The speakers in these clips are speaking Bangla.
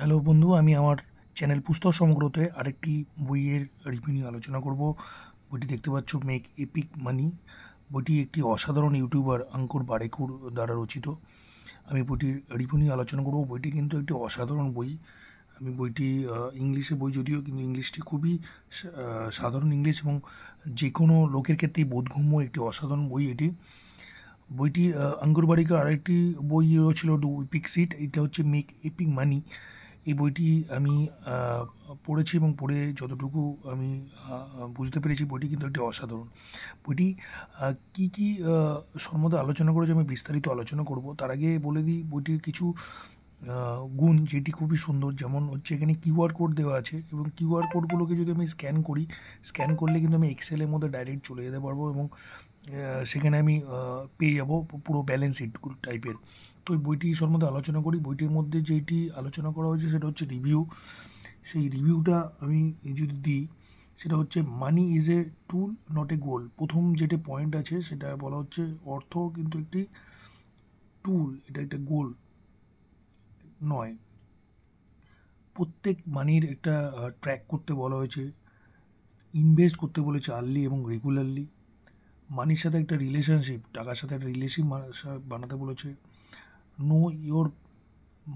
হ্যালো বন্ধু, আমি আমার চ্যানেল পুস্তক সমগ্রতে আরেকটি বইয়ের রিভিউ নিয়ে আলোচনা করব। বইটি দেখতে পাচ্ছ, মেক এপিক মানি। বইটি একটি অসাধারণ ইউটিউবার অঙ্কুর বারেকুর দ্বারা রচিত। আমি বইটির রিভিউ নিয়ে আলোচনা করব। বইটি কিন্তু একটি অসাধারণ বই। আমি বইটি ইংলিশে বই যদিও, কিন্তু ইংলিশটি খুবই সাধারণ ইংলিশ এবং যে কোনো লোকের ক্ষেত্রেই বোধগম্য একটি অসাধারণ বই এটি। বইটি অঙ্কুর বারিকের আরেকটি বই ছিল ডু ইপিক সিট, এটা হচ্ছে মেক এপিক মানি। এই বইটি আমি পড়েছি এবং পড়ে যতটুকু আমি বুঝতে পেরেছি, বইটি কিন্তু একটি অসাধারণ। বইটি কী কী সম্বন্ধে আলোচনা করেছে আমি বিস্তারিত আলোচনা করব। তার আগে বলে দিই বইটির কিছু গুণ যেটি খুবই সুন্দর। যেমন হচ্ছে এখানে কিউআর কোড দেওয়া আছে এবং কিউআর কোডগুলোকে যদি আমি স্ক্যান করলে কিন্তু আমি এক্সেলের মধ্যে ডাইরেক্ট চলে যেতে পারবো এবং সেখানে আমি পেয়ে যাবো পুরো ব্যালেন্স শিট টাইপের। তো এই বইটি সম্বন্ধে আলোচনা করি। বইটির মধ্যে যেটি আলোচনা করা হয়েছে সেটা হচ্ছে রিভিউ। সেই রিভিউটা আমি যদি দিই, সেটা হচ্ছে money is a tool not a গোল। প্রথম যেটি পয়েন্ট আছে সেটা বলা হচ্ছে অর্থ কিন্তু একটি টুল, এটা একটা গোল নয়। প্রত্যেক মানির একটা ট্র্যাক করতে বলা হয়েছে, ইনভেস্ট করতে বলেছে আর্লি এবং রেগুলারলি। মানির সাথে একটা রিলেশনশিপ, টাকার সাথে একটা রিলেশন বানাতে বলেছে। নো ইয়োর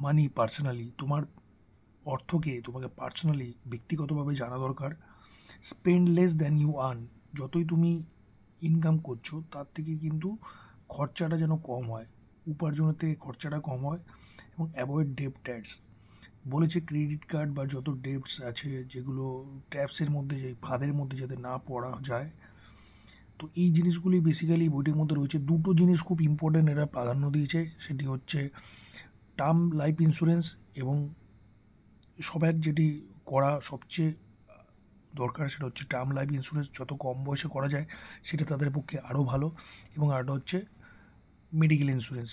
মানি পার্সোনালি, তোমার অর্থকে তোমাকে পার্সোনালি ব্যক্তিগতভাবে জানা দরকার। Spend less than you earn, যতই তুমি ইনকাম করছো তার থেকে কিন্তু খরচাটা যেন কম হয়, উপার্জনের থেকে খরচাটা কম হয়। এবং অ্যাভয়েড ডেপ্টার্স বলেছে, ক্রেডিট কার্ড বা যত ডেপস আছে যেগুলো ট্যাপসের মধ্যে, যে ফাঁদের মধ্যে যাতে না পড়া যায়। তো এই জিনিসগুলি বেসিক্যালি বইটির মধ্যে রয়েছে। দুটো জিনিস খুব ইম্পর্টেন্ট এরা প্রাধান্য দিয়েছে, সেটি হচ্ছে টার্ম লাইফ ইন্স্যুরেন্স এবং সবার যেটি করা সবচেয়ে দরকার সেটা হচ্ছে টার্ম লাইফ ইন্স্যুরেন্স। যত কম বয়সে করা যায় সেটা তাদের পক্ষে আরও ভালো। এবং আরেকটা হচ্ছে মেডিকেল ইন্স্যুরেন্স।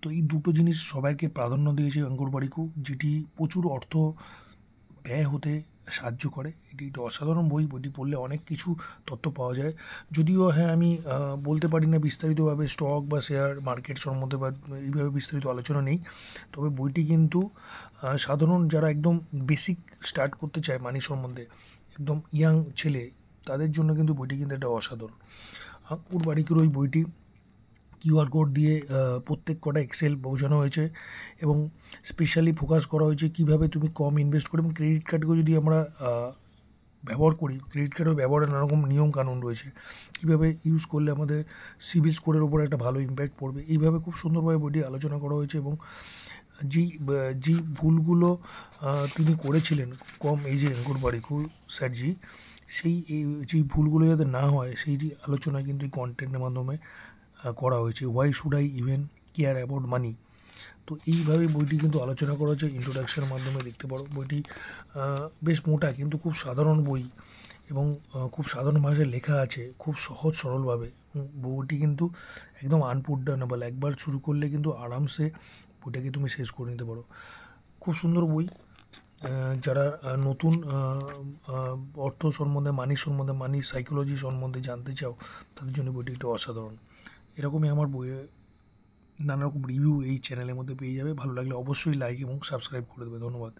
তো এই দুটো জিনিস সবাইকে প্রাধান্য দিয়েছে অঙ্কুর বারিকু, যেটি প্রচুর অর্থ ব্যয় হতে সাহায্য করে। এটি একটা অসাধারণ বই। বইটি পড়লে অনেক কিছু তথ্য পাওয়া যায়। যদিও হ্যাঁ, আমি বলতে পারি না বিস্তারিতভাবে স্টক বা শেয়ার মার্কেট সম্বন্ধে, বা এইভাবে বিস্তারিত আলোচনা নেই। তবে বইটি কিন্তু সাধারণ যারা একদম বেসিক স্টার্ট করতে চায় মানি সম্বন্ধে, একদম ইয়াং ছেলে, তাদের জন্য কিন্তু বইটি কিন্তু একটা অসাধারণ। অঙ্কুর বারিকের ওই বইটি কিউআর কোড দিয়ে প্রত্যেক কটা এক্সেল বোঝানো হয়েছে এবং স্পেশালি ফোকাস করা হয়েছে কীভাবে তুমি কম ইনভেস্ট করে। এবং ক্রেডিট কার্ডকেও যদি আমরা ব্যবহার করি, ক্রেডিট কার্ডের ব্যবহারের নানারকম নিয়ম কানুন রয়েছে, কীভাবে ইউজ করলে আমাদের সিবিল স্কোরের উপর একটা ভালো ইম্প্যাক্ট পড়বে। এইভাবে খুব সুন্দরভাবে বইটি আলোচনা করা হয়েছে এবং যেই ভুলগুলো তিনি করেছিলেন কম এজে অঙ্কুর বারিকু স্যারজি, যেই ভুলগুলো যাতে না হয় সেই আলোচনা কিন্তু এই কন্টেন্টের মাধ্যমে করা হয়েছে। Why should I even care about মানি। তো এইভাবে বইটি কিন্তু আলোচনা করা হচ্ছে ইন্ট্রোডাকশনের মাধ্যমে। দেখতে পারো বইটি বেশ মোটা কিন্তু খুব সাধারণ বই এবং খুব সাধারণ ভাষায় লেখা আছে, খুব সহজ সরলভাবে। বইটি কিন্তু একদম আনপুটডাউনেবল, একবার শুরু করলে কিন্তু আরামসে বইটাকে তুমি শেষ করে নিতে পারো। খুব সুন্দর বই। যারা নতুন অর্থ সম্বন্ধে, মানি সম্বন্ধে, মানি সাইকোলজি সম্বন্ধে জানতে চাও, তাদের জন্য বইটি একটু অসাধারণ। এরকমই আমার বইয়ে নানা রকম রিভিউ এই চ্যানেলের মধ্যে পেয়ে যাবে। ভালো লাগলে অবশ্যই লাইক এবং সাবস্ক্রাইব করে দেবে। ধন্যবাদ।